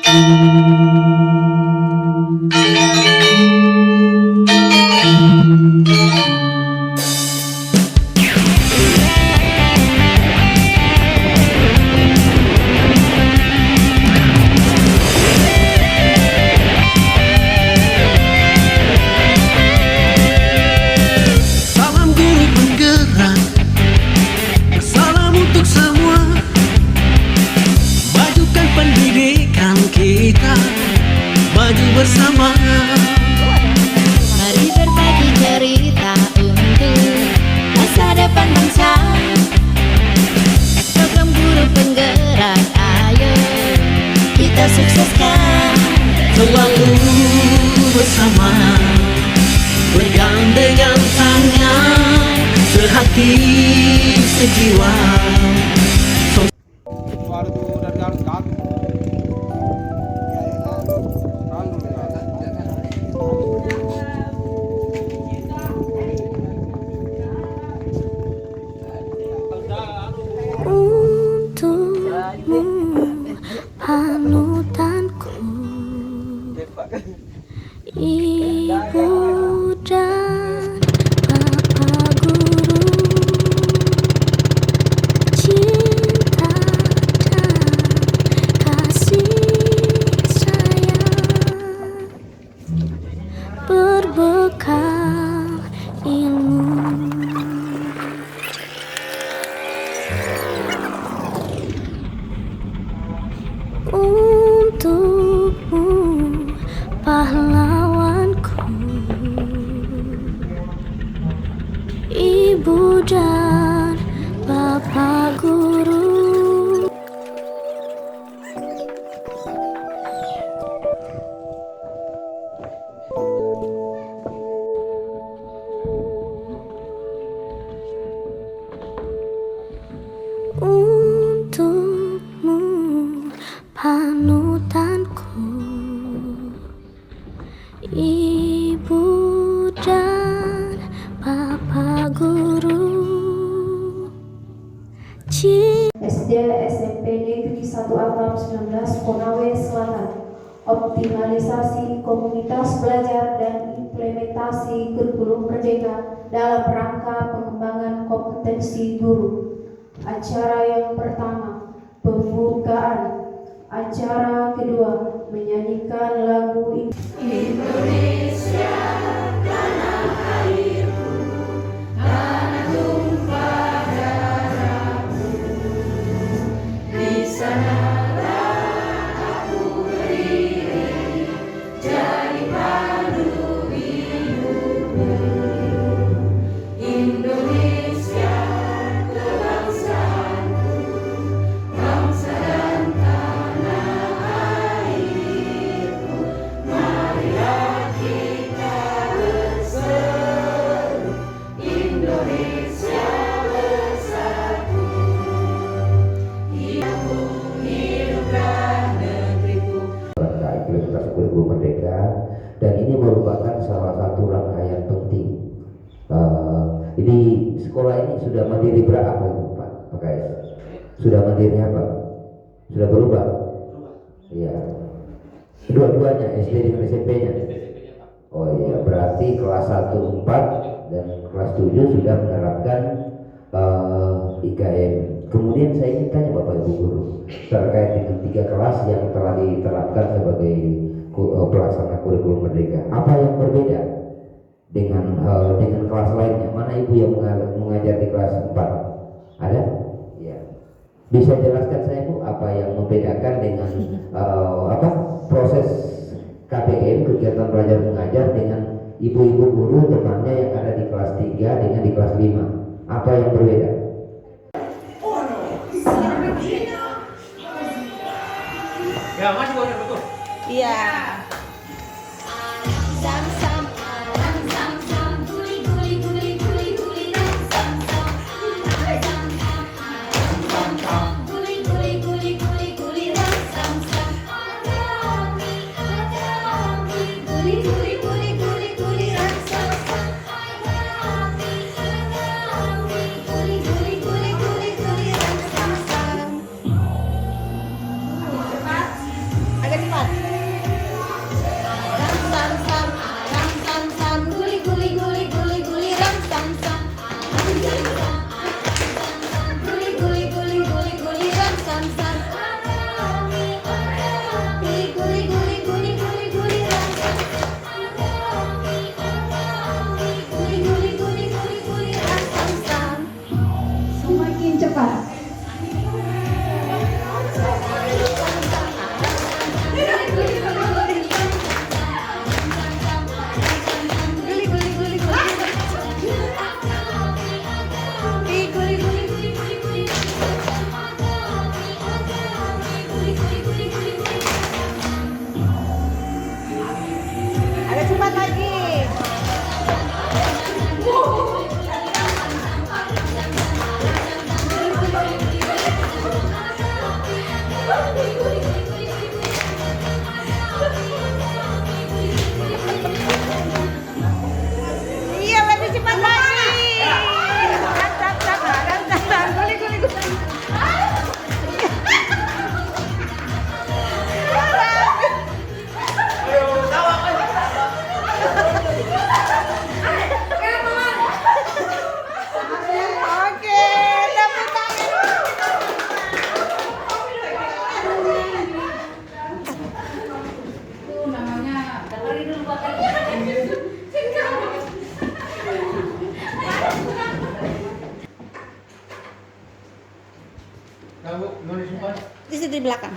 Salam guru penggerak, salam untuk semua. Majukan pendidikan kita, maju bersama. Mari berbagi cerita untuk masa depan bangsa. Program guru penggerak, ayo kita sukseskan. Selalu bersama, bergandengan tangan, sehati sejiwa. Suara tuh dari Garut ke aku. Untukmu panutanku, ibu dan bapak guru, cinta dan kasih sayang, berbekal ilmu. Untukmu pahlawanku, ibu dan bapak guru. Untukmu panutanku, ibu dan bapak guru, SD SMP Negeri 1 Atap 19 Konawe Selatan. Optimalisasi komunitas belajar dan implementasi kurikulum merdeka dalam rangka pengembangan kompetensi guru. Acara yang pertama, pembukaan. Acara kedua, menyanyikan lagu Indonesia, tanah airku, tanah tumpah darahku. Di sanalah aku berdiri, jadi pandu hidupku. Indonesia, kebangsaanku, bangsa dan tanah airku. Marilah kita berseru, Indonesia bersatu. Hiduplah negeriku. Implementasi kurikulum merdeka, dan ini merupakan salah satu rangkaian penting. Ini sekolah ini sudah mandiri berapa Pak KS? Sudah mandiri apa? Sudah berubah? Iya. Dua-duanya SD dan SMP-nya. Oh iya, berarti kelas 1 4 dan kelas 7 sudah menerapkan IKM. Kemudian saya ingin tanya Bapak Ibu guru terkait dengan 3 kelas yang telah diterapkan sebagai pelaksana kurikulum merdeka. Apa yang berbeda dengan kelas lainnya? Mana Ibu yang mengajar di kelas 4? Ada? Ya. Bisa jelaskan saya Bu apa yang membedakan dengan proses KBM, kegiatan belajar mengajar, dengan ibu-ibu guru temannya yang ada di kelas 3 dengan di kelas 5? Apa yang berbeda? Ya, masih betul. Iya. Sam sam alam sam sam guli guli guli guli guli sam sam alam sam sam sam guli guli guli guli guli sam sam alam guli guli guli guli guli sam sam alam guli guli guli guli guli sam sam. Agak cepat. Bu, gimana disimpan? Di situ di belakang.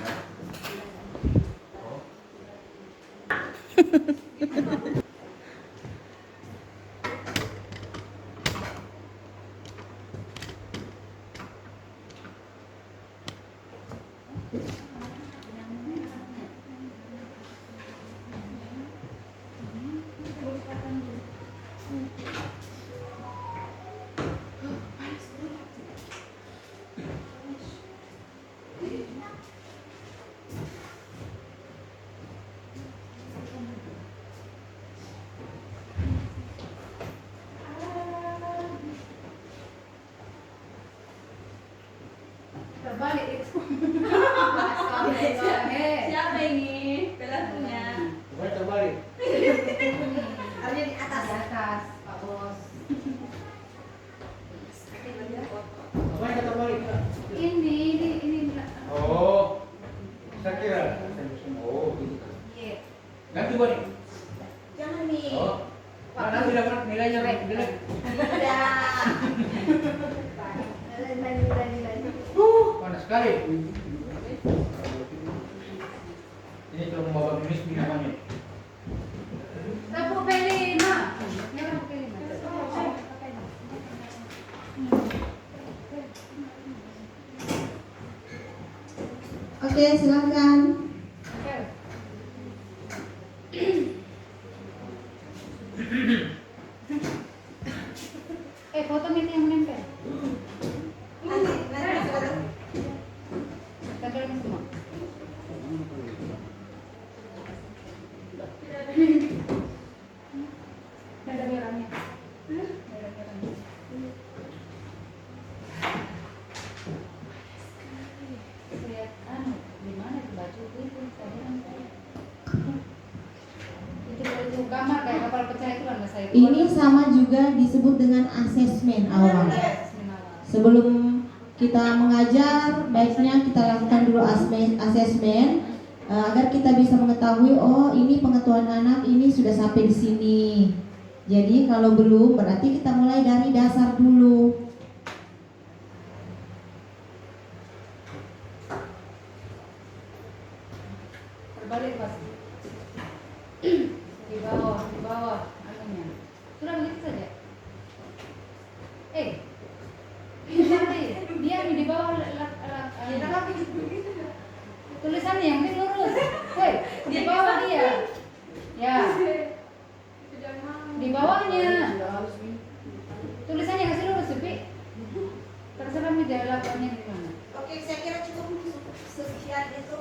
Terbalik itu. Siapa ini? Pelakunya. Gimana terbalik? Harusnya di atas. Di atas, Pak Bos. Gimana terbalik? Ini. Oh, saya kira. Oh, gitu kan. Iya. Ganti balik. Jangan nih. Oh, nanti dapat nilainya nilai. Udah. Nilai. Panas sekali. Ini kalau mau bawa tulis di namanya. Rapu pelima. Ini rapu pelima. Oke, silakan. Foto ini yang menempel. Tempelin semua. Ada merahnya. Lihat di mana itu baju itu itu kamar kayak kapal pecah itu kan saya. Ini sama juga disebut dengan asesmen awal. Sebelum kita mengajar, baiknya kita lakukan dulu asesmen agar kita bisa mengetahui, oh ini pengetahuan anak ini sudah sampai di sini. Jadi kalau belum, berarti kita mulai dari dasar dulu. Terbalik pas. Di bawah anunya. Sudah begitu saja. Dia di bawah tulisannya yang penting lurus. Hei, di bawah dia. Ya. Di bawahnya. Tulisannya kasih lurus, Supi. Terserah meja lapannya di mana. Oke, saya kira cukup sekian itu.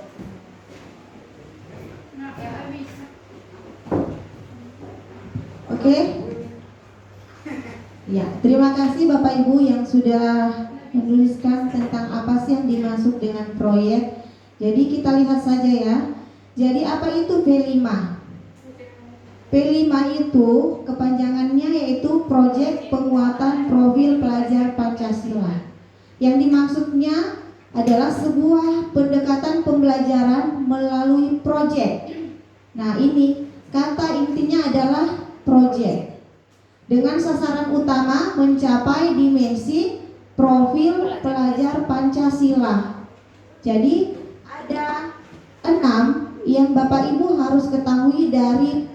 Nah, ya habis. Oke. Ya, terima kasih Bapak Ibu yang sudah menuliskan tentang apa sih yang dimaksud dengan proyek. Jadi kita lihat saja ya. Jadi apa itu P5? P5 itu kepanjangannya yaitu Proyek Penguatan Profil Pelajar Pancasila. Yang dimaksudnya adalah sebuah pendekatan pembelajaran melalui proyek. Nah, ini kata intinya adalah proyek. Dengan sasaran utama mencapai dimensi profil pelajar Pancasila. Jadi ada 6 yang Bapak Ibu harus ketahui dari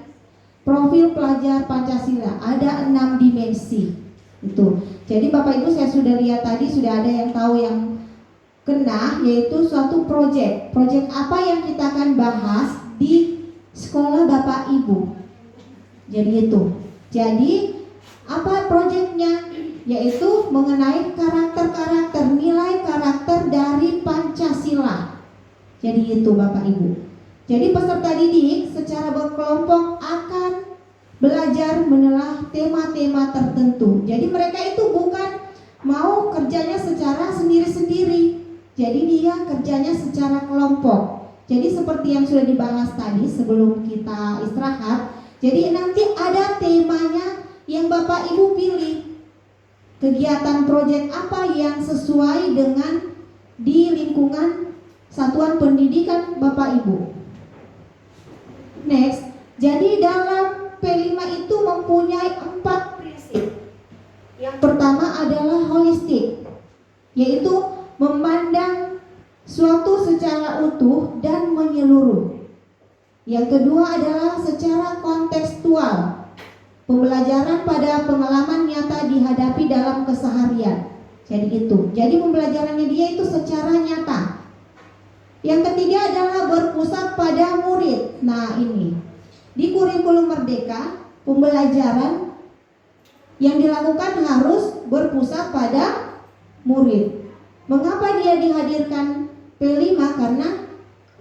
profil pelajar Pancasila. Ada 6 dimensi. Itu. Jadi Bapak Ibu saya sudah lihat tadi sudah ada yang tahu yang kena, yaitu suatu proyek. Proyek apa yang kita akan bahas di sekolah Bapak Ibu. Jadi itu. Jadi apa proyeknya? Yaitu mengenai karakter-karakter, nilai karakter dari Pancasila. Jadi itu Bapak Ibu. Jadi peserta didik secara berkelompok akan belajar menelah tema-tema tertentu. Jadi mereka itu bukan mau kerjanya secara sendiri-sendiri. Jadi dia kerjanya secara kelompok. Jadi seperti yang sudah dibahas tadi sebelum kita istirahat. Jadi nanti ada temanya yang Bapak Ibu pilih. Kegiatan proyek apa yang sesuai dengan di lingkungan satuan pendidikan Bapak Ibu. Next, jadi dalam P5 itu mempunyai 4 prinsip. Yang pertama adalah holistik, yaitu memandang suatu secara utuh dan menyeluruh. Yang kedua adalah secara kontekstual, pembelajaran pada pengalaman nyata dihadapi dalam keseharian. Jadi itu, jadi pembelajarannya dia itu secara nyata. Yang ketiga adalah berpusat pada murid. Nah ini, di kurikulum Merdeka, pembelajaran yang dilakukan harus berpusat pada murid. Mengapa dia dihadirkan P5? Karena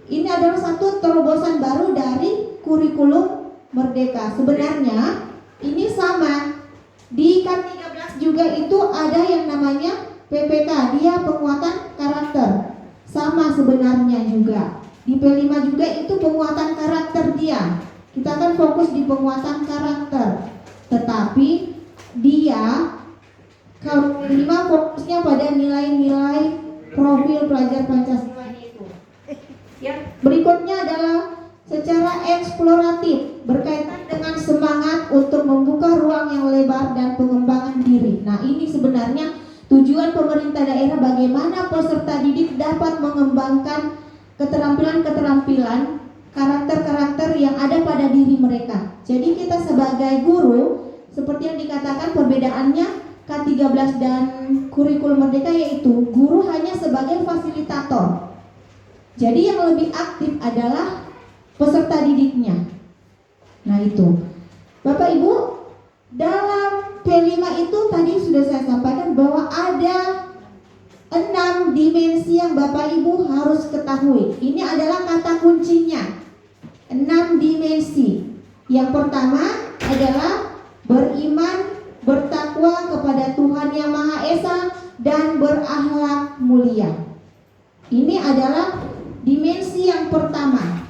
ini adalah satu terobosan baru dari kurikulum Merdeka. Sebenarnya ini sama di K13 juga itu ada yang namanya PPK, dia penguatan karakter. Sama sebenarnya juga. Di P5 juga itu penguatan karakter dia. Kita akan fokus di penguatan karakter. Tetapi dia kalau P5 fokusnya pada nilai-nilai profil pelajar Pancasila itu. Yang berikutnya adalah secara eksploratif, berkaitan dengan semangat untuk membuka ruang yang lebar dan pengembangan diri. Nah ini sebenarnya tujuan pemerintah daerah, bagaimana peserta didik dapat mengembangkan keterampilan-keterampilan, karakter-karakter yang ada pada diri mereka. Jadi kita sebagai guru, seperti yang dikatakan perbedaannya K13 dan kurikulum Merdeka, yaitu guru hanya sebagai fasilitator. Jadi yang lebih aktif adalah peserta didiknya. Nah itu, Bapak Ibu, dalam P5 itu tadi sudah saya sampaikan bahwa ada 6 dimensi yang Bapak Ibu harus ketahui. Ini adalah kata kuncinya, 6 dimensi. Yang pertama adalah beriman, bertakwa kepada Tuhan Yang Maha Esa, dan berakhlak mulia. Ini adalah dimensi yang pertama,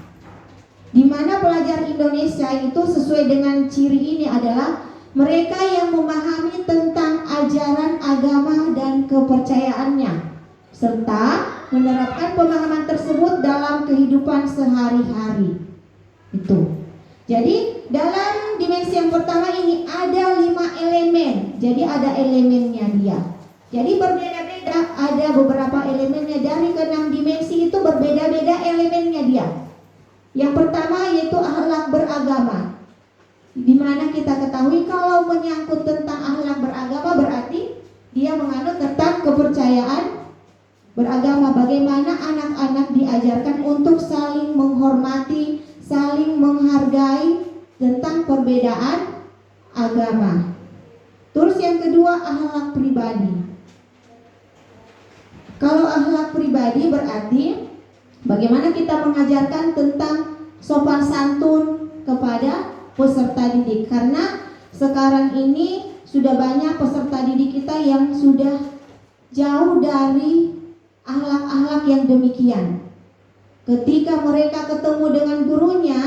di mana pelajar Indonesia itu sesuai dengan ciri ini adalah mereka yang memahami tentang ajaran agama dan kepercayaannya, serta menerapkan pemahaman tersebut dalam kehidupan sehari-hari. Itu. Jadi dalam dimensi yang pertama ini ada 5 elemen. Jadi ada elemennya dia. Jadi berbeda-beda, ada beberapa elemennya. Dari ke-6 dimensi itu berbeda-beda elemennya dia. Yang pertama yaitu akhlak beragama. Di mana kita ketahui kalau menyangkut tentang akhlak beragama berarti dia menganut tentang kepercayaan beragama. Bagaimana anak-anak diajarkan untuk saling menghormati, saling menghargai tentang perbedaan agama. Terus yang kedua akhlak pribadi. Kalau akhlak pribadi berarti bagaimana kita mengajarkan tentang sopan santun kepada peserta didik. Karena sekarang ini sudah banyak peserta didik kita yang sudah jauh dari akhlak-akhlak yang demikian. Ketika mereka ketemu dengan gurunya,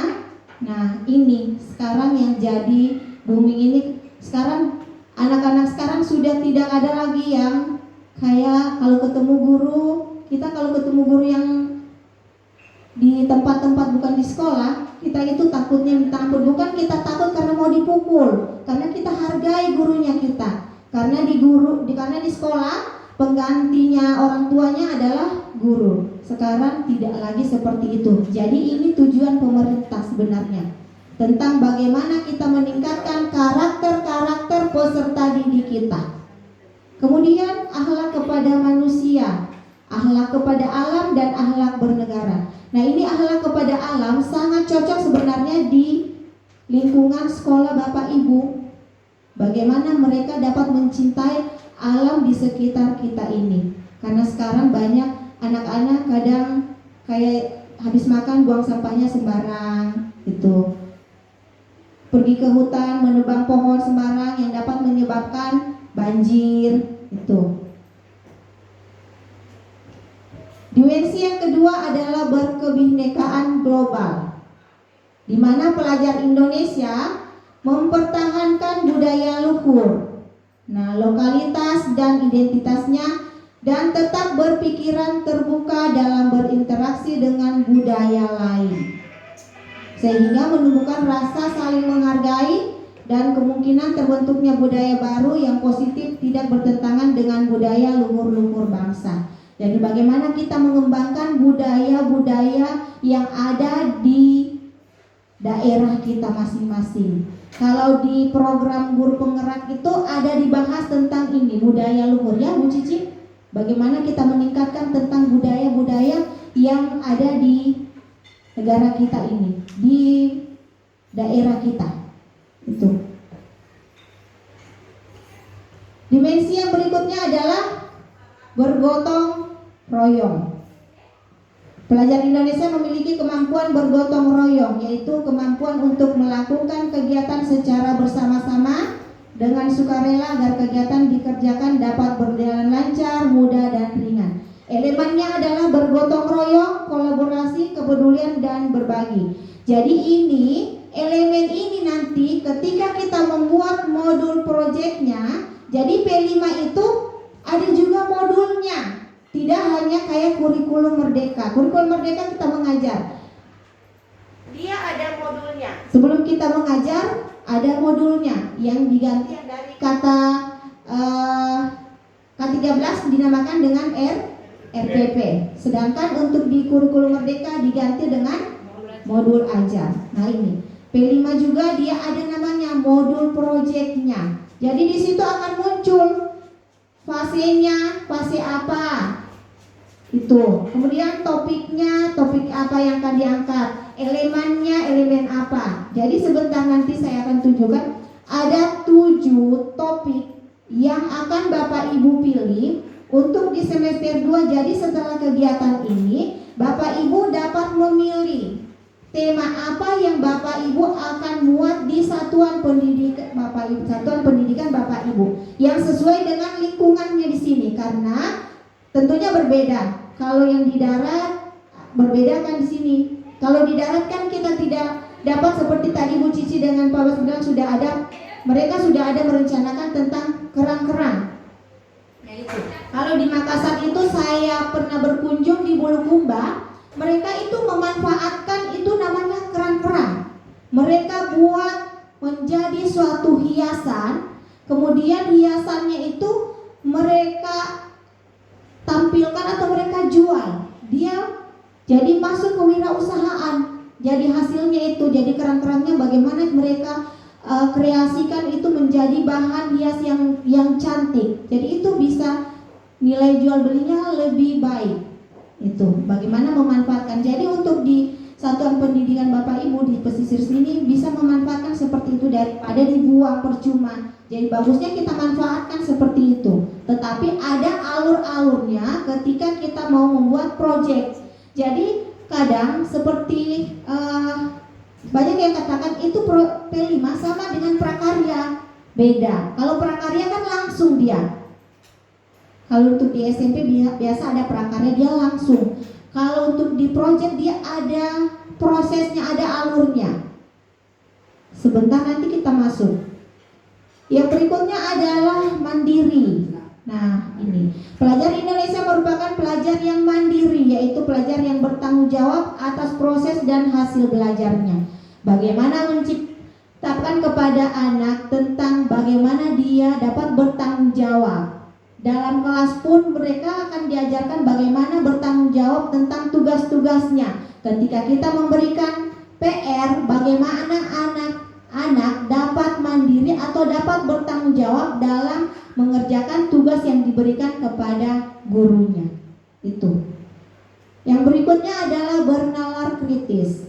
nah ini sekarang yang jadi booming ini. Sekarang anak-anak sekarang sudah tidak ada lagi yang kayak kalau ketemu guru, kita kalau ketemu guru yang di tempat-tempat bukan di sekolah, kita itu takutnya minta ampun. Bukan kita takut karena mau dipukul, karena kita hargai gurunya kita. Karena karena di sekolah penggantinya orang tuanya adalah guru. Sekarang tidak lagi seperti itu. Jadi ini tujuan pemerintah sebenarnya, tentang bagaimana kita meningkatkan karakter-karakter peserta didik kita. Kemudian akhlak kepada manusia, akhlak kepada alam, dan akhlak bernegara. Nah ini akhlak kepada alam sangat cocok sebenarnya di lingkungan sekolah Bapak Ibu. Bagaimana mereka dapat mencintai alam di sekitar kita ini. Karena sekarang banyak anak-anak kadang kayak habis makan buang sampahnya sembarang gitu. Pergi ke hutan menebang pohon sembarang yang dapat menyebabkan banjir itu. Dimensi yang kedua adalah berkebinekaan global, di mana pelajar Indonesia mempertahankan budaya luhur, nah lokalitas dan identitasnya, dan tetap berpikiran terbuka dalam berinteraksi dengan budaya lain, sehingga menumbuhkan rasa saling menghargai dan kemungkinan terbentuknya budaya baru yang positif tidak bertentangan dengan budaya luhur-luhur bangsa. Jadi bagaimana kita mengembangkan budaya-budaya yang ada di daerah kita masing-masing. Kalau di program guru penggerak itu ada dibahas tentang ini, budaya luhur ya Bu Cici. Bagaimana kita meningkatkan tentang budaya-budaya yang ada di negara kita ini, di daerah kita. Itu. Dimensi yang berikutnya adalah bergotong royong. Pelajar Indonesia memiliki kemampuan bergotong royong, yaitu kemampuan untuk melakukan kegiatan secara bersama-sama dengan sukarela agar kegiatan dikerjakan dapat berjalan lancar, mudah, dan ringan. Elemennya adalah bergotong royong, kolaborasi, kepedulian, dan berbagi. Jadi elemen ini nanti ketika kita membuat modul proyeknya, jadi P5 itu ada juga modulnya. Tidak hanya kayak kurikulum merdeka. Kurikulum merdeka kita mengajar, dia ada modulnya. Sebelum kita mengajar ada modulnya yang diganti dari kata K13 dinamakan dengan RPP. Sedangkan untuk di kurikulum merdeka diganti dengan modul ajar. Nah ini P5 juga dia ada namanya modul proyeknya. Jadi di situ akan muncul fasenya, fase apa itu, kemudian topiknya, topik apa yang akan diangkat, elemennya, elemen apa. Jadi sebentar nanti saya akan tunjukkan ada 7 topik yang akan Bapak Ibu pilih untuk di semester 2. Jadi setelah kegiatan ini Bapak Ibu dapat memilih tema apa yang Bapak Ibu akan muat di satuan pendidikan Bapak Ibu, satuan pendidikan Bapak Ibu yang sesuai dengan lingkungannya di sini, karena tentunya berbeda. Kalau yang di darat berbeda kan di sini. Kalau di darat kan kita tidak dapat seperti tadi Bu Cici dengan Pak Bas bilang mereka sudah ada merencanakan tentang kerang-kerang. Nah itu. Kalau di Makassar itu saya pernah berkunjung di Bulukumba, mereka itu memanfaatkan itu namanya kerang-kerang. Mereka buat menjadi suatu hiasan, kemudian hiasannya itu mereka tampilkan atau mereka jual. Dia jadi masuk ke wirausahaan. Jadi hasilnya itu, jadi kerang-kerangnya bagaimana mereka kreasikan itu menjadi bahan hias yang cantik. Jadi itu bisa nilai jual belinya lebih baik. Itu bagaimana memanfaatkan. Jadi untuk di satuan pendidikan Bapak Ibu di pesisir sini bisa memanfaatkan seperti itu daripada dibuang percuma. Jadi bagusnya kita manfaatkan seperti itu. Tetapi ada alur-alurnya ketika kita mau membuat proyek. Jadi kadang seperti banyak yang katakan itu P5 sama dengan prakarya. Beda. Kalau prakarya kan langsung dia. Kalau untuk di SMP biasa ada prakarya, dia langsung. Kalau untuk di proyek dia ada prosesnya, ada alurnya. Sebentar nanti kita masuk. Yang berikutnya adalah mandiri. Nah ini pelajar Indonesia merupakan pelajar yang mandiri, yaitu pelajar yang bertanggung jawab atas proses dan hasil belajarnya. Bagaimana menciptakan kepada anak tentang bagaimana dia dapat bertanggung jawab. Dalam kelas pun mereka akan diajarkan bagaimana bertanggung jawab tentang tugas-tugasnya. Ketika kita memberikan PR, bagaimana anak dapat mandiri atau dapat bertanggung jawab dalam mengerjakan tugas yang diberikan kepada gurunya. Itu. Yang berikutnya adalah bernalar kritis.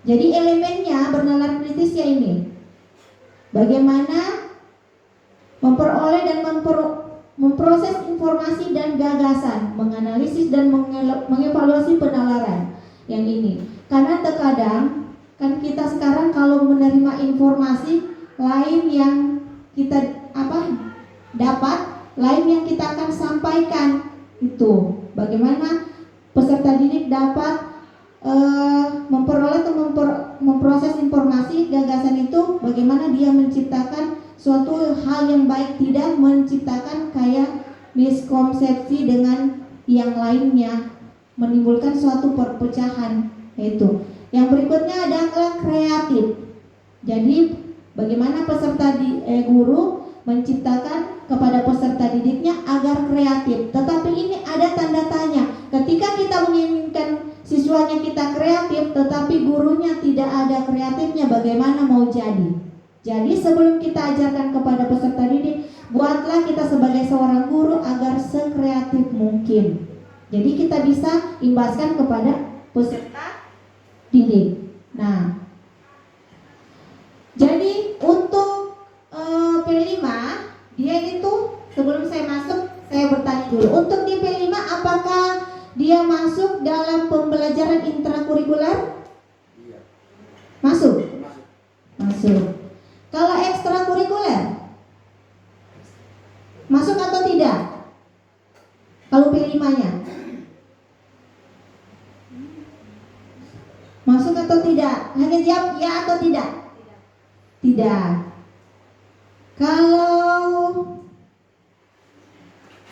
Jadi elemennya bernalar kritis ya ini. Bagaimana memperoleh dan memproses informasi dan gagasan, menganalisis dan mengevaluasi penalaran. Yang ini. Karena terkadang kan kita sekarang kalau menerima informasi lain yang kita dapat, lain yang kita akan sampaikan. Itu bagaimana peserta didik dapat memperoleh atau memproses informasi gagasan itu, bagaimana dia menciptakan suatu hal yang baik, tidak menciptakan kayak miskonsepsi dengan yang lainnya, menimbulkan suatu perpecahan. Itu. Yang berikutnya adalah kreatif. Jadi bagaimana peserta guru menciptakan kepada peserta didiknya agar kreatif. Tetapi ini ada tanda tanya. Ketika kita menginginkan siswanya kita kreatif, tetapi gurunya tidak ada kreatifnya, bagaimana mau jadi? Jadi sebelum kita ajarkan kepada peserta didik, buatlah kita sebagai seorang guru agar sekreatif mungkin. Jadi kita bisa imbaskan kepada peserta didik. Nah, jadi untuk P5 dia itu, sebelum saya masuk saya bertanya dulu, untuk di P5 apakah dia masuk dalam pembelajaran intrakurikuler? Masuk? Masuk. Kalau ekstrakurikuler? Masuk atau tidak? Kalau P5-nya? Masuk atau tidak? Hanya jawab ya atau tidak? Tidak. Kalau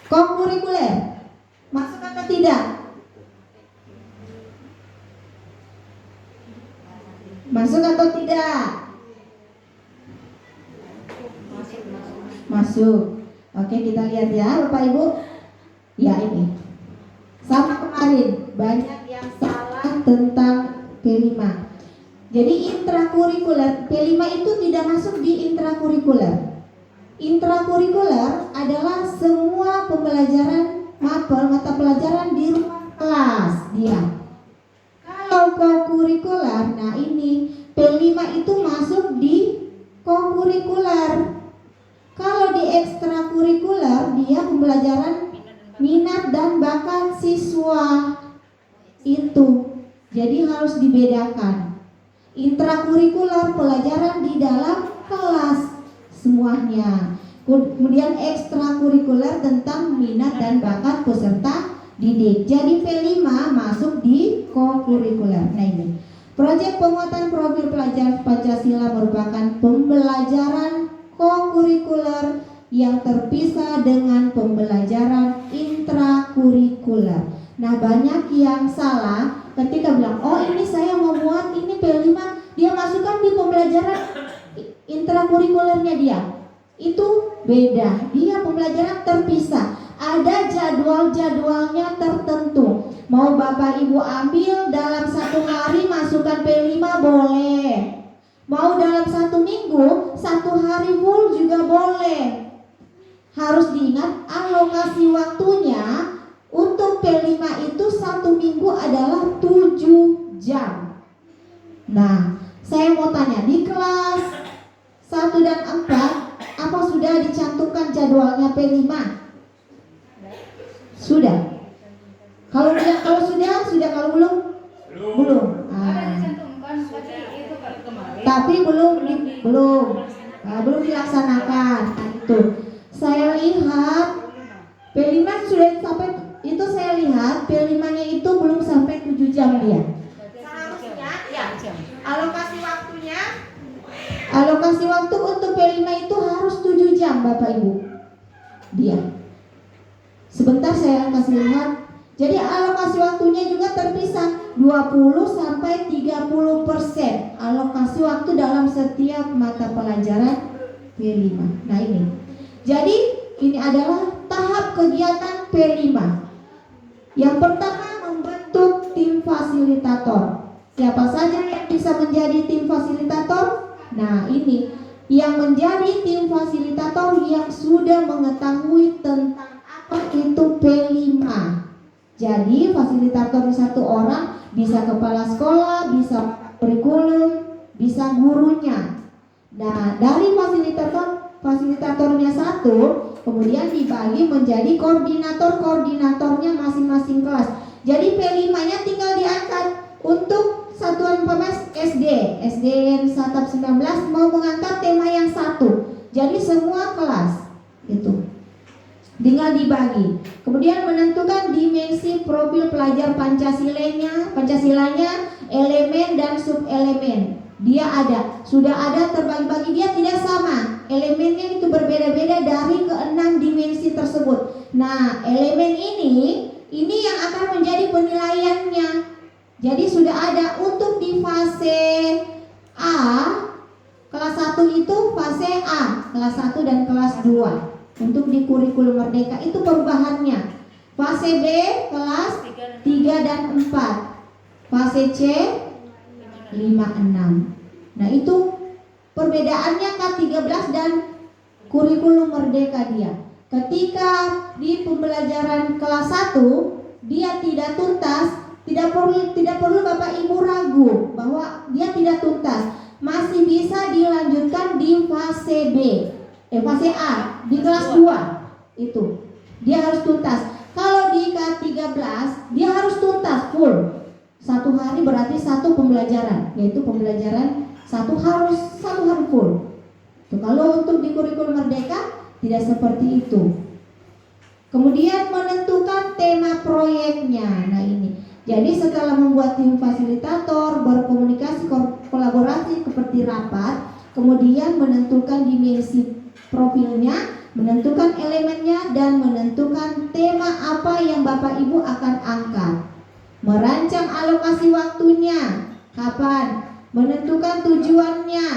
kokurikuler, masuk atau tidak? Masuk atau tidak? Masuk. Oke, kita lihat ya Bapak Ibu. Ya, ini sama kemarin, banyak yang salah tentang P5. Jadi intrakurikuler, P5 itu tidak masuk di intrakurikuler. Intrakurikuler adalah semua pembelajaran mata pelajaran di ruang kelas dia. Kalau kokurikuler, nah ini P5 itu masuk di kokurikuler. Kalau di ekstrakurikuler dia pembelajaran minat dan bakat siswa itu. Jadi harus dibedakan. Intrakurikuler pelajaran di dalam kelas semuanya. Kemudian ekstrakurikuler tentang minat dan bakat peserta didik. Jadi P5 masuk di kokurikuler. Nah ini, proyek penguatan profil pelajar Pancasila merupakan pembelajaran kokurikuler yang terpisah dengan pembelajaran intrakurikuler. Nah, banyak yang salah ketika bilang, oh ini saya mau buat ini P5, dia masukkan di pembelajaran intrakurikulernya dia. Itu beda, dia pembelajaran terpisah. Ada jadwal-jadwalnya tertentu. Mau Bapak Ibu ambil dalam satu hari masukkan P5 boleh. Mau dalam satu minggu, satu hari full juga boleh. Harus diingat alokasi waktunya untuk P5 itu satu minggu adalah 7 jam. Nah, saya mau tanya, di kelas 1 dan 4 apa sudah dicantumkan jadwalnya P5? Sudah. Kalau sudah, kalau belum? Belum. Tapi belum dilaksanakan. Nah, itu. Saya lihat P5 sudah sampai itu, saya lihat P5-nya itu belum sampai 7 jam dia. Seharusnya ya. Alokasi waktu untuk P5 itu harus 7 jam Bapak Ibu. Dia. Sebentar saya kasih lihat. Jadi alokasi waktunya juga terpisah 20 sampai 30% alokasi waktu dalam setiap mata pelajaran P5. Nah ini. Jadi ini adalah tahap kegiatan P5. Yang pertama, membentuk tim fasilitator. Siapa saja yang bisa menjadi tim fasilitator? Nah ini, yang menjadi tim fasilitator yang sudah mengetahui tentang apa itu P5. Jadi fasilitator satu orang, bisa kepala sekolah, bisa kurikulum, bisa gurunya. Nah dari fasilitatornya satu, kemudian dibagi menjadi koordinatornya masing-masing kelas. Jadi P5-nya tinggal diangkat. Untuk satuan PAMES SDN Satap 19 mau mengangkat tema yang satu. Jadi semua kelas itu tinggal dibagi. Kemudian menentukan dimensi profil pelajar Pancasilanya, elemen dan subelemen. Dia sudah ada terbagi-bagi, dia tidak sama. Elemennya itu berbeda-beda dari ke-6 dimensi tersebut. Nah, elemen ini yang akan menjadi penilaiannya. Jadi sudah ada untuk di fase A, kelas 1 itu fase A, kelas 1 dan kelas 2. untuk di kurikulum Merdeka. Itu perubahannya. Fase B kelas 3 dan 4. Fase C 5-6. Nah, itu perbedaannya K13 dan kurikulum Merdeka dia. Ketika di pembelajaran kelas 1 dia tidak tuntas, tidak perlu Bapak Ibu ragu bahwa dia tidak tuntas. Masih bisa dilanjutkan di fase B. Fase A di kelas 2 itu. Dia harus tuntas. Kalau di K13 dia harus tuntas full. 1 hari berarti 1 pembelajaran, yaitu pembelajaran 1 harus 1 hari full. Tuh, kalau untuk di kurikulum Merdeka tidak seperti itu. Kemudian menentukan tema proyeknya. Nah, ini. Jadi setelah membuat tim fasilitator, berkomunikasi, kolaborasi seperti rapat, kemudian menentukan dimensi profilnya, menentukan elemennya, dan menentukan tema apa yang Bapak Ibu akan angkat. Merancang alokasi waktunya, kapan, menentukan tujuannya,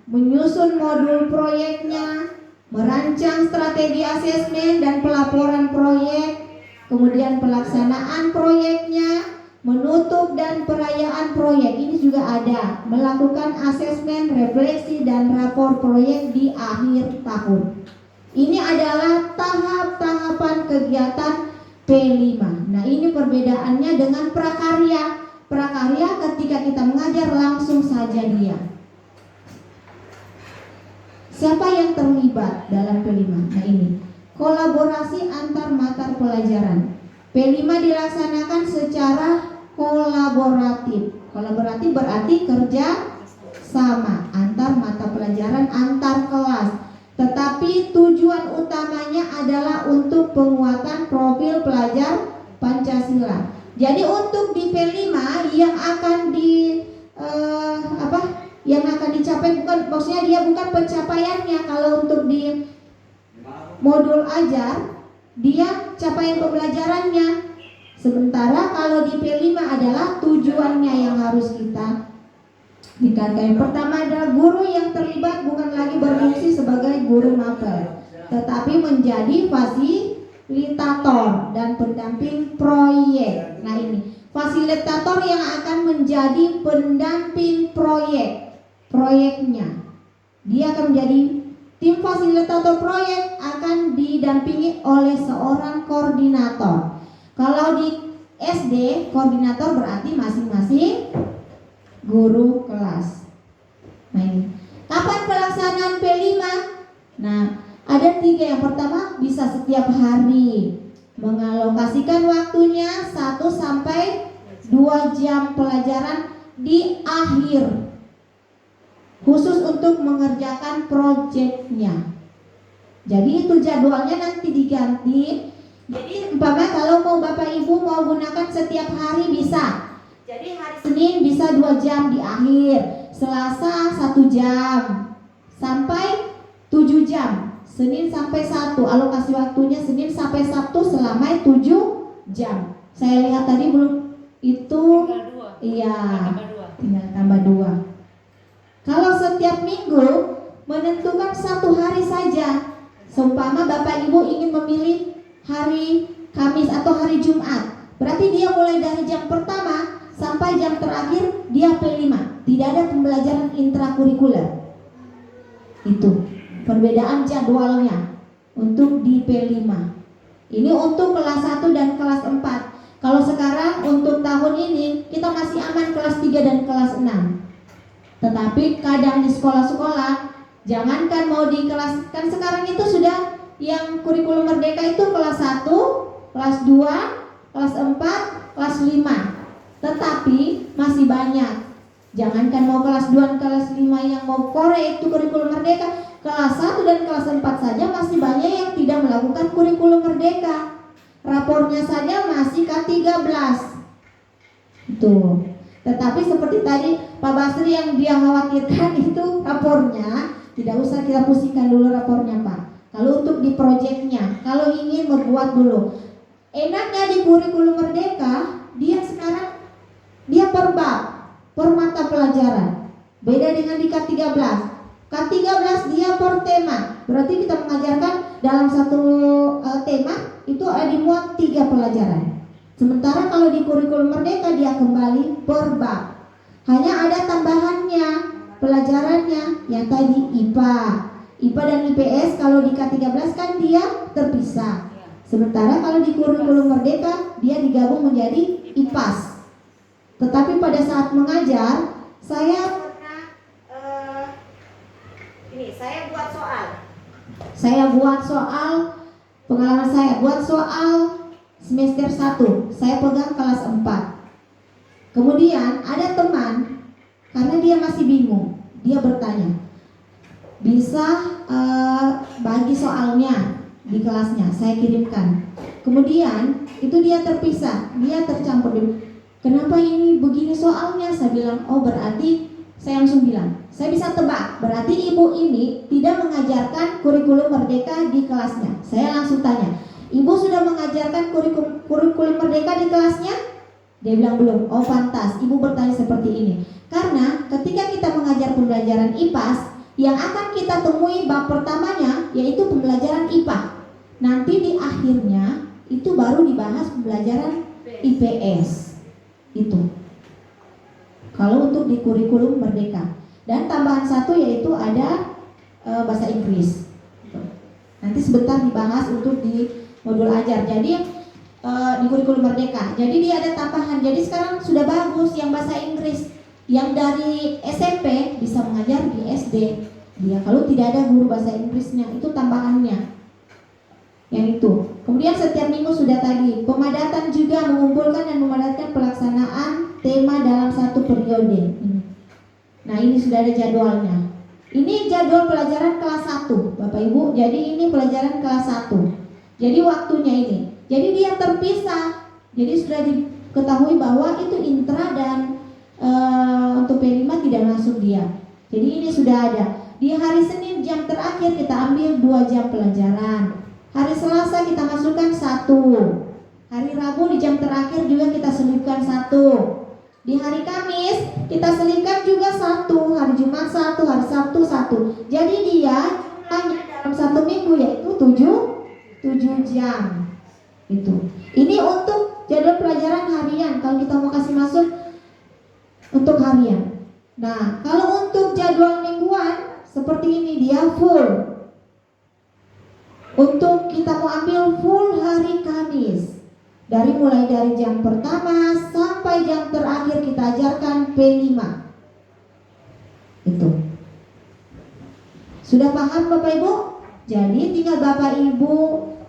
menyusun modul proyeknya, merancang strategi asesmen dan pelaporan proyek, kemudian pelaksanaan proyeknya, menutup dan perayaan proyek. Ini juga ada, melakukan asesmen, refleksi, dan rapor proyek di akhir tahun. Ini adalah tahap-tahapan kegiatan P5. Nah, ini perbedaannya dengan prakarya. Prakarya ketika kita mengajar langsung saja dia. Siapa yang terlibat dalam P5? Nah, ini kolaborasi antar mata pelajaran. P5 dilaksanakan secara kolaboratif. Kolaboratif berarti kerja sama antar mata pelajaran, antar kelas. Tetapi tujuan utamanya adalah untuk penguatan profil pelajar Pancasila. Jadi untuk di P5 yang akan yang akan dicapai maksudnya dia bukan pencapaiannya. Kalau untuk di modul ajar dia capaian pembelajarannya. Sementara kalau di P5 adalah tujuannya yang harus kita dikatakan. Yang pertama adalah guru yang terlibat bukan lagi berfungsi sebagai guru mapel, tetapi menjadi fasilitator dan pendamping proyek. Nah, ini fasilitator yang akan menjadi pendamping proyeknya. Dia akan menjadi tim fasilitator proyek, akan didampingi oleh seorang koordinator. Kalau di SD, koordinator berarti masing-masing guru kelas. Nah, ini kapan pelaksanaan P5? Nah, ada 3. Yang pertama bisa setiap hari, mengalokasikan waktunya 1-2 jam pelajaran di akhir, khusus untuk mengerjakan proyeknya. Jadi itu jadwalnya nanti diganti. Jadi umpamanya kalau mau Bapak Ibu mau gunakan setiap hari bisa. Jadi hari Senin bisa 2 jam di akhir, Selasa 1 jam, sampai 7 jam. Senin sampai Sabtu, alokasi waktunya Senin sampai Sabtu selama 7 jam. Saya lihat tadi belum itu. Iya, tinggal tambah 2. Kalau setiap minggu menentukan 1 hari saja. Seumpama Bapak Ibu ingin memilih hari Kamis atau hari Jumat, berarti dia mulai dari jam pertama sampai jam terakhir dia P5. Tidak ada pembelajaran intrakurikuler. Itu perbedaan jadwalnya untuk di P5. Ini untuk kelas 1 dan kelas 4. Kalau sekarang untuk tahun ini kita masih aman kelas 3 dan kelas 6. Tetapi kadang di sekolah-sekolah, jangankan mau di kelas, kan sekarang itu sudah yang kurikulum Merdeka itu kelas 1, kelas 2, kelas 4, kelas 5. Tetapi masih banyak. Jangankan mau kelas 2 dan kelas 5 yang mau korek itu kurikulum Merdeka, kelas 1 dan kelas 4 saja masih banyak yang tidak melakukan kurikulum Merdeka. Rapornya saja masih K13. Itu. Tetapi seperti tadi Pak Basri yang dia khawatirkan itu rapornya, tidak usah kita pusingkan dulu rapornya Pak. Kalau untuk di proyeknya, kalau ingin membuat dulu. Enaknya di kurikulum Merdeka, dia sekarang dia per bab, per mata pelajaran. Beda dengan di K13. K13 dia per tema. Berarti kita mengajarkan dalam satu tema itu dimuat 3 pelajaran. Sementara kalau di kurikulum Merdeka dia kembali per bab. Hanya ada tambahannya pelajarannya yang tadi IPA. IPA dan IPS kalau di K13 kan dia terpisah. Sementara kalau di kurikulum Merdeka dia digabung menjadi IPAS. Tetapi pada saat mengajar saya pernah saya buat soal pengalaman saya buat soal semester 1. Saya pegang kelas 4. Kemudian ada teman, karena dia masih bingung, dia bertanya, bisa bagi soalnya di kelasnya, saya kirimkan. Kemudian itu dia terpisah, dia tercampur. Kenapa ini begini soalnya? Saya bilang, oh berarti, saya langsung bilang, saya bisa tebak, berarti ibu ini tidak mengajarkan kurikulum Merdeka di kelasnya. Saya langsung tanya, ibu sudah mengajarkan kurikulum Merdeka di kelasnya? Dia bilang belum. Oh pantas, ibu bertanya seperti ini. Karena ketika kita mengajar pembelajaran IPAS, yang akan kita temui bab pertamanya yaitu pembelajaran IPA. Nanti di akhirnya itu baru dibahas pembelajaran IPS. Itu kalau untuk di kurikulum Merdeka. Dan tambahan satu yaitu ada bahasa Inggris. Nanti sebentar dibahas untuk di modul ajar. Jadi di kurikulum Merdeka. Jadi dia ada tambahan. Jadi sekarang sudah bagus yang bahasa Inggris. Yang dari SMP bisa mengajar di SD. Dia kalau tidak ada guru bahasa Inggrisnya, itu tambahannya. Yang itu. Kemudian setiap minggu sudah tadi pemadatan juga mengumpulkan dan memadatkan pelaksanaan tema dalam satu periode. Nah ini sudah ada jadwalnya. Ini jadwal pelajaran kelas 1 Bapak Ibu. Jadi ini pelajaran kelas 1. Jadi waktunya ini. Jadi dia terpisah. Jadi sudah diketahui bahwa itu intra dan untuk P5 tidak langsung dia. Jadi ini sudah ada. Di hari Senin jam terakhir kita ambil 2 jam pelajaran. Hari Selasa kita masukkan 1. Hari Rabu di jam terakhir juga kita selipkan 1. Di hari Kamis kita selipkan juga 1. Hari Jumat 1, hari Sabtu 1. Jadi dia hanya dalam 1 minggu yaitu 7 jam. Itu. Ini untuk jadwal pelajaran harian. Kalau kita mau kasih masuk untuk harian. Nah, kalau untuk jadwal mingguan seperti ini dia full. Untuk kita mau ambil full hari Kamis. Mulai dari jam pertama sampai jam terakhir kita ajarkan P5. Itu. Sudah paham Bapak Ibu? Jadi tinggal Bapak Ibu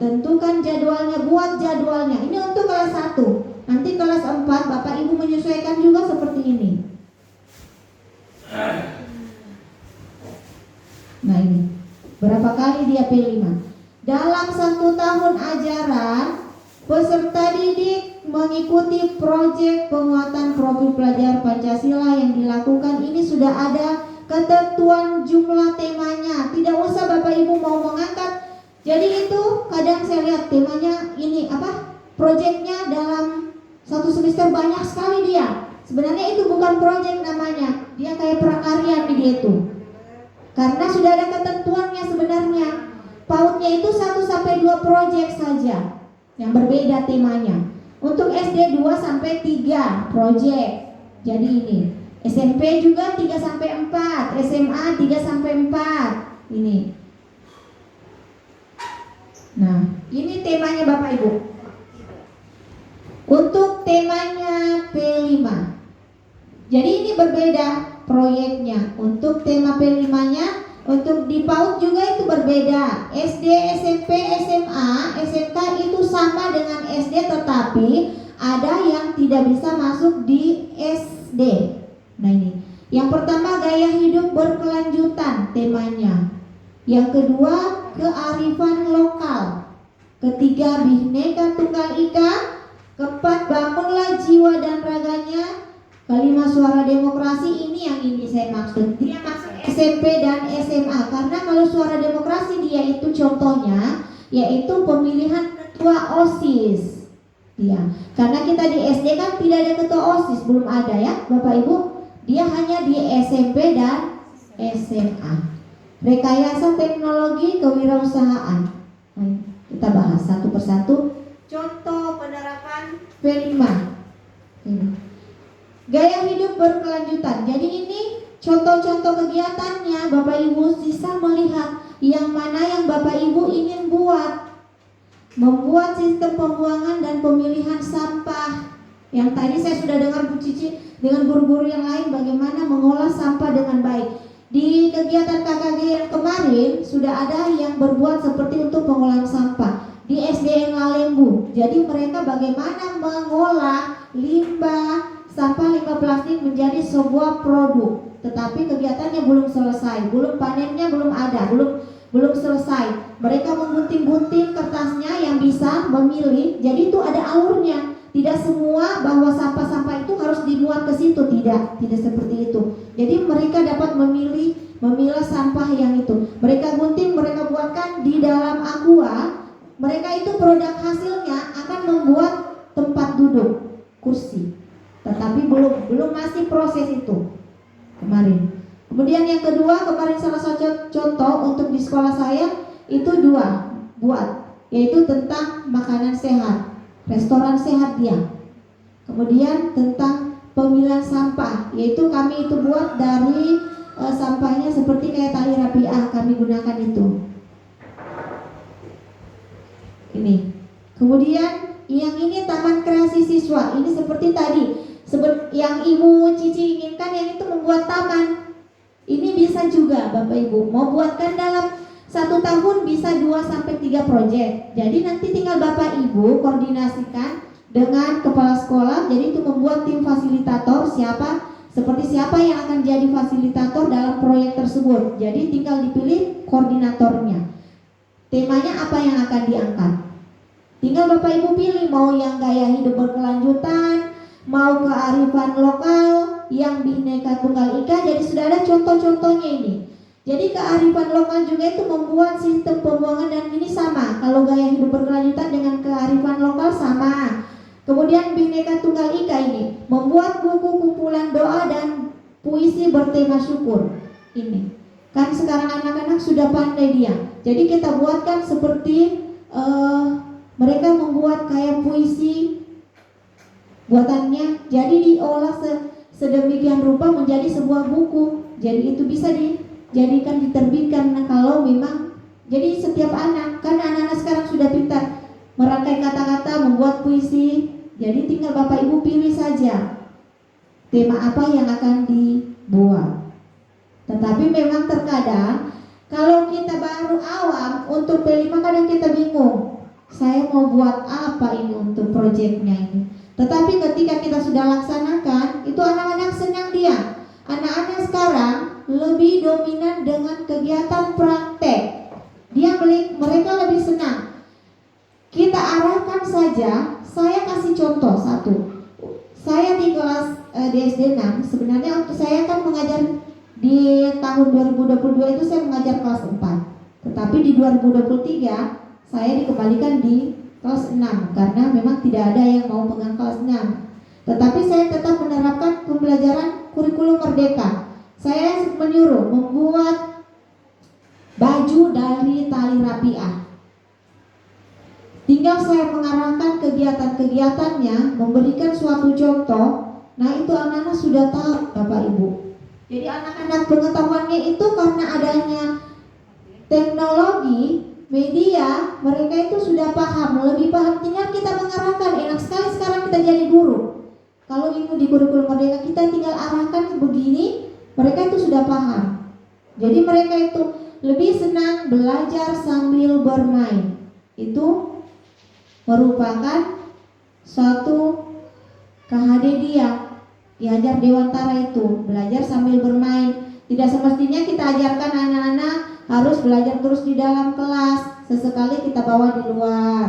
tentukan jadwalnya, buat jadwalnya. Ini untuk kelas 1. Nanti kelas 4 Bapak Ibu menyesuaikan juga seperti ini. Nah ini. Berapa kali dia P5? Dalam 1 tahun ajaran, peserta didik mengikuti proyek penguatan profil pelajar Pancasila yang dilakukan. Ini sudah ada ketentuan jumlah temanya. Tidak usah Bapak Ibu mau mengangkat. Jadi itu kadang saya lihat temanya ini proyeknya dalam 1 semester banyak sekali dia. Sebenarnya itu bukan proyek namanya. Dia kayak prakarya dia itu. Karena sudah ada ketentuannya sebenarnya. PAUD-nya itu 1 sampai 2 proyek saja yang berbeda temanya. Untuk SD 2 sampai 3 proyek. Jadi ini. SMP juga 3 sampai 4, SMA 3 sampai 4. Ini. Nah, ini temanya Bapak Ibu. Untuk temanya P5. Jadi ini berbeda proyeknya. Untuk tema P5-nya, untuk di PAUD juga itu berbeda. SD, SMP, SMA, SMK itu sama dengan SD, tetapi ada yang tidak bisa masuk di SD. Nah ini. Yang pertama gaya hidup berkelanjutan temanya. Yang kedua kearifan lokal. Ketiga Bhinneka Tunggal Ika. Keempat bangunlah jiwa dan raganya. Kelima suara demokrasi. Ini yang ini saya maksud. Dia maksud SMP dan SMA. Karena kalau suara demokrasi dia itu contohnya yaitu pemilihan ketua OSIS. Ya, karena kita di SD kan tidak ada ketua OSIS, belum ada ya Bapak Ibu. Dia hanya di SMP dan SMA. Rekayasa teknologi kewirausahaan. Nah, kita bahas satu persatu. Contoh penerapan P5. Ini. Gaya hidup berkelanjutan. Jadi ini contoh-contoh kegiatannya, Bapak Ibu bisa melihat yang mana yang Bapak Ibu ingin buat. Membuat sistem pembuangan dan pemilihan sampah. Yang tadi saya sudah dengar Bu Cici dengan guru-guru yang lain bagaimana mengolah sampah dengan baik. Di kegiatan KKG yang kemarin sudah ada yang berbuat seperti untuk pengolahan sampah di SDN Lalembu. Jadi mereka bagaimana mengolah sampah limbah plastik menjadi sebuah produk. Tetapi kegiatannya belum selesai, belum panennya belum ada, belum selesai. Mereka menggunting-gunting kertasnya yang bisa memilih. Jadi itu ada alurnya. Tidak semua bahwa sampah-sampah itu harus dibuat ke situ, tidak seperti itu. Jadi mereka dapat memilah sampah yang itu. Mereka gunting, mereka buatkan di dalam aqua. Mereka itu produk hasilnya akan membuat tempat duduk, kursi. Tetapi belum masih proses itu kemarin. Kemudian yang kedua, kemarin salah satu contoh untuk di sekolah saya itu dua buat, yaitu tentang makanan sehat, restoran sehat dia. Kemudian tentang pemilihan sampah, yaitu kami itu buat dari sampahnya seperti kayak tali rapiah kami gunakan itu. Ini. Kemudian yang ini taman kreasi siswa. Ini seperti tadi, yang Ibu Cici inginkan yang itu membuat taman. Ini bisa juga Bapak Ibu mau buatkan dalam 1 tahun bisa 2-3 proyek. Jadi nanti tinggal Bapak Ibu koordinasikan dengan kepala sekolah. Jadi itu membuat tim fasilitator seperti siapa yang akan jadi fasilitator dalam proyek tersebut. Jadi tinggal dipilih koordinatornya. Temanya apa yang akan diangkat. Tinggal Bapak Ibu pilih mau yang gaya hidup berkelanjutan, mau kearifan lokal, yang Bhinneka Tunggal Ika. Jadi sudah ada contoh-contohnya ini. Jadi kearifan lokal juga itu membuat sistem pembuangan dan ini sama. Kalau gaya hidup berkelanjutan dengan kearifan lokal sama. Kemudian Bhinneka Tunggal Ika ini membuat buku kumpulan doa dan puisi bertema syukur. Ini kan sekarang anak-anak sudah pandai dia. Jadi kita buatkan seperti mereka membuat kayak puisi buatannya, jadi diolah sedemikian rupa menjadi sebuah buku. Jadi itu bisa dijadikan diterbitkan. Nah, kalau memang jadi setiap anak, kan anak-anak sekarang sudah pintar merangkai kata-kata, membuat puisi. Jadi tinggal Bapak Ibu pilih saja tema apa yang akan dibuat. Tetapi memang terkadang kalau kita baru awam untuk P5 kadang kita bingung. Saya mau buat apa ini untuk proyeknya ini. Tetapi ketika kita sudah laksanakan, itu anak-anak senang dia. Anak-anak sekarang lebih dominan dengan kegiatan praktek. Mereka lebih senang. Kita arahkan saja. Saya kasih contoh satu. Saya di kelas di SD 6, sebenarnya untuk saya kan mengajar di tahun 2022 itu saya mengajar kelas 4. Tetapi di 2023 saya dikembalikan di kelas 6 karena memang tidak ada yang mau pegang kelas 6. Tetapi saya tetap menerapkan pembelajaran kurikulum merdeka. Saya menyuruh membuat baju dari tali rapiah. Tinggal saya mengarahkan kegiatan-kegiatannya, memberikan suatu contoh. Nah itu anak-anak sudah tahu Bapak Ibu. Jadi anak-anak pengetahuannya itu karena adanya teknologi media, mereka itu sudah paham, lebih paham. Tinggal kita mengarahkan. Enak sekali sekarang kita jadi guru. Kalau itu di kurikulum merdeka kita tinggal arahkan begini, mereka itu sudah paham. Jadi mereka itu lebih senang belajar sambil bermain. Itu merupakan suatu KHD dia. Diajar Dewantara itu belajar sambil bermain. Tidak semestinya kita ajarkan anak-anak harus belajar terus di dalam kelas. Sesekali kita bawa di luar.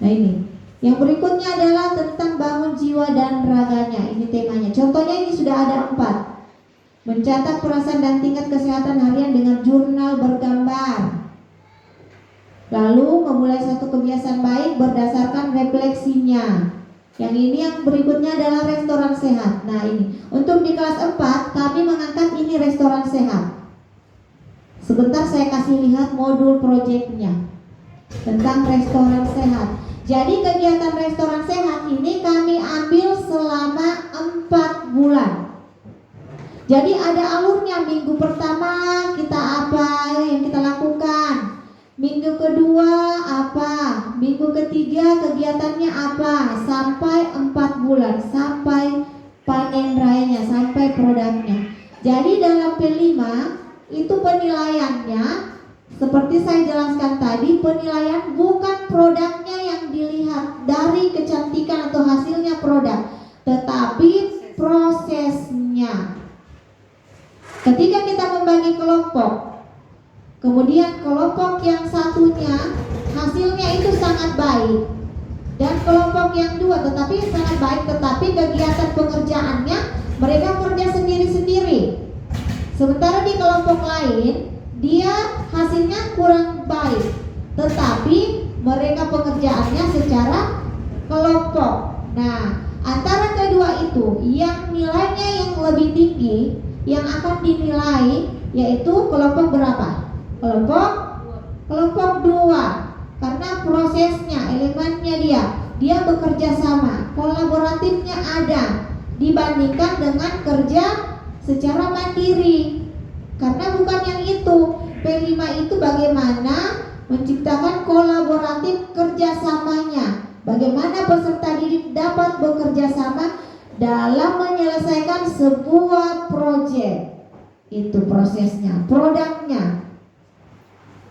Nah ini. Yang berikutnya adalah tentang bangun jiwa dan raganya. Ini temanya. Contohnya ini sudah ada 4. Mencatat perasaan dan tingkat kesehatan harian dengan jurnal bergambar. Lalu memulai satu kebiasaan baik berdasarkan refleksinya. Yang ini yang berikutnya adalah restoran sehat. Nah ini untuk di kelas 4 kami mengangkat ini restoran sehat. Sebentar saya kasih lihat modul proyeknya tentang restoran sehat. Jadi kegiatan restoran sehat ini kami ambil selama 4 bulan. Jadi ada alurnya. Minggu pertama kita apa yang kita lakukan, minggu kedua apa, minggu ketiga kegiatannya apa, sampai 4 bulan, sampai panen rayanya, sampai produknya. Jadi dalam P5 itu penilaiannya seperti saya jelaskan tadi, penilaian bukan produknya yang dilihat dari kecantikan atau hasilnya produk, tetapi prosesnya. Ketika kita membagi kelompok, kemudian kelompok yang satunya hasilnya itu sangat baik, dan kelompok yang dua tetapi sangat baik, tetapi kegiatan pengerjaannya mereka kerja sendiri-sendiri. Sementara di kelompok lain dia hasilnya kurang baik, tetapi mereka pengerjaannya secara kelompok. Nah, antara kedua itu yang nilainya yang lebih tinggi yang akan dinilai yaitu kelompok berapa? Kelompok 2. Karena prosesnya, elemennya dia bekerja sama, kolaboratifnya ada dibandingkan dengan kerja secara mandiri. Karena bukan yang itu. P5 itu bagaimana menciptakan kolaboratif kerjasamanya, bagaimana peserta didik dapat bekerja sama dalam menyelesaikan sebuah proyek. Itu prosesnya, produknya.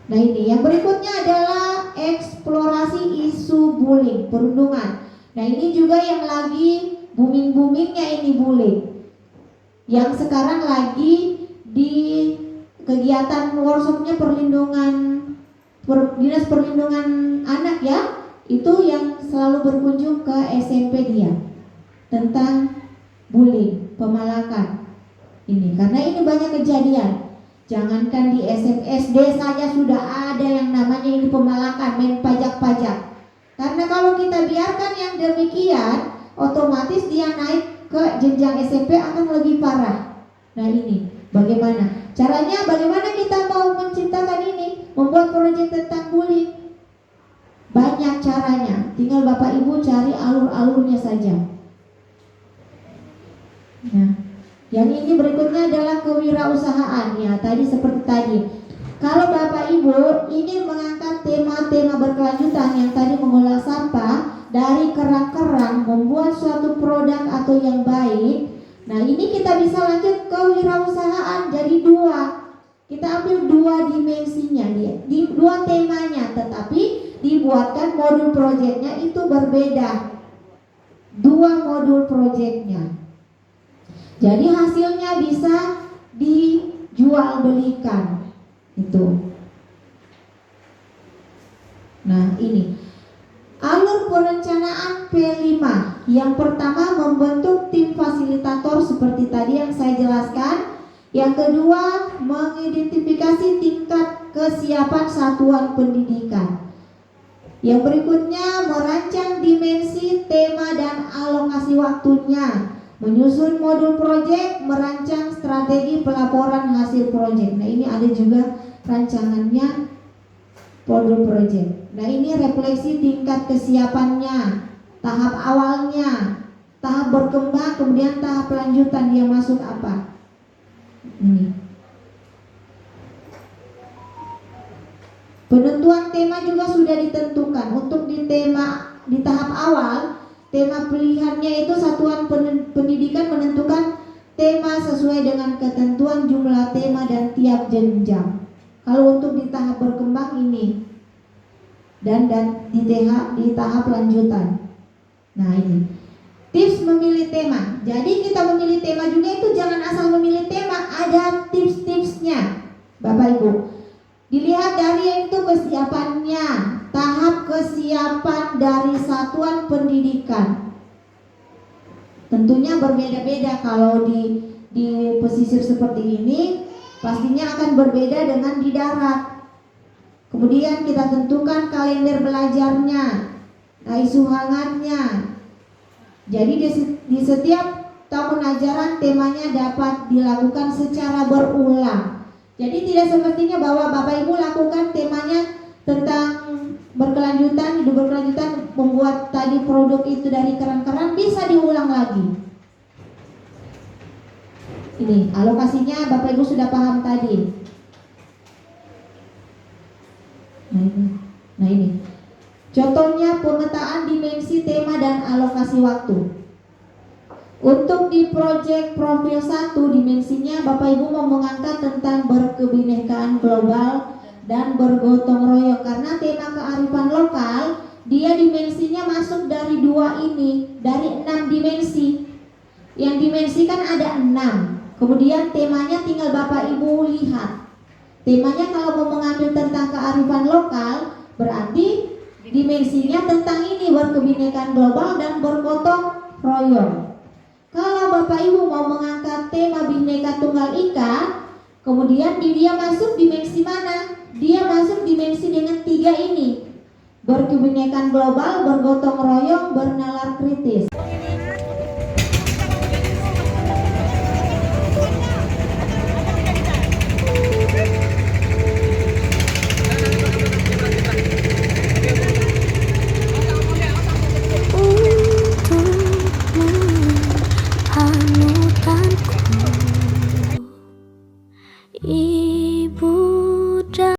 Nah ini yang berikutnya adalah eksplorasi isu bullying, perundungan. Nah ini juga yang lagi booming-boomingnya ini bullying, yang sekarang lagi di kegiatan workshopnya Dinas Perlindungan Anak ya, itu yang selalu berkunjung ke SMP dia tentang bullying, pemalakan ini, karena ini banyak kejadian. Jangankan di SD saja sudah ada yang namanya ini pemalakan, main pajak-pajak. Karena kalau kita biarkan yang demikian, otomatis dia naik ke jenjang SMP akan lebih parah. Nah ini bagaimana caranya, bagaimana kita mau menciptakan ini, membuat proyek tentang bullying? Banyak caranya, tinggal Bapak Ibu cari alur-alurnya saja. Nah, yang ini berikutnya adalah kewirausahaan ya, tadi seperti tadi. Kalau Bapak Ibu ingin mengangkat tema-tema berkelanjutan yang tadi mengolah sampah dari kerang-kerang, membuat suatu produk atau yang baik. Nah ini kita bisa lanjut ke wirausahaan, jadi 2. Kita ambil 2 dimensinya dia, di 2 temanya, tetapi dibuatkan modul proyeknya itu berbeda. 2 modul proyeknya. Jadi hasilnya bisa dijual belikan itu. Nah ini alur perencanaan P5. Yang pertama membentuk tim fasilitator seperti tadi yang saya jelaskan. Yang kedua mengidentifikasi tingkat kesiapan satuan pendidikan. Yang berikutnya merancang dimensi, tema dan alokasi waktunya, menyusun modul proyek, merancang strategi pelaporan hasil proyek. Nah ini ada juga rancangannya modul proyek. Nah ini refleksi tingkat kesiapannya, tahap awalnya, tahap berkembang, kemudian tahap lanjutan dia masuk apa. Ini penentuan tema juga sudah ditentukan. Untuk di tahap awal, tema pilihannya itu satuan pendidikan menentukan tema sesuai dengan ketentuan jumlah tema dan tiap jenjang. Kalau untuk di tahap berkembang ini dan di tahap lanjutan. Nah ini tips memilih tema. Jadi kita memilih tema juga itu jangan asal memilih tema, ada tips-tipsnya Bapak Ibu. Dilihat dari itu kesiapannya, tahap kesiapan dari satuan pendidikan. Tentunya berbeda-beda. Kalau di pesisir seperti ini pastinya akan berbeda dengan di darat. Kemudian kita tentukan kalender belajarnya, nah, isu hangatnya. Jadi di setiap tahun ajaran temanya dapat dilakukan secara berulang. Jadi tidak semestinya bahwa Bapak Ibu lakukan temanya tentang berkelanjutan, hidup berkelanjutan, membuat tadi produk itu dari keran-keran, bisa diulang lagi. Ini alokasinya Bapak Ibu sudah paham tadi. Nah ini contohnya pemetaan dimensi, tema, dan alokasi waktu. Untuk di proyek profil 1 dimensinya Bapak Ibu mau mengangkat tentang berkebinekaan global dan bergotong royong, karena tema kearifan lokal dia dimensinya masuk dari 2 ini, dari 6 dimensi. Yang dimensi kan ada 6. Kemudian temanya tinggal Bapak Ibu lihat. Temanya kalau mau mengambil tentang kearifan lokal berarti dimensinya tentang ini, berkebinekaan global dan bergotong royong. Kalau Bapak Ibu mau mengangkat tema Bhinneka Tunggal Ika, kemudian dia masuk dimensi mana? Dia masuk dimensi dengan 3 ini, berkebinekaan global, bergotong royong, bernalar kritis. Panutanku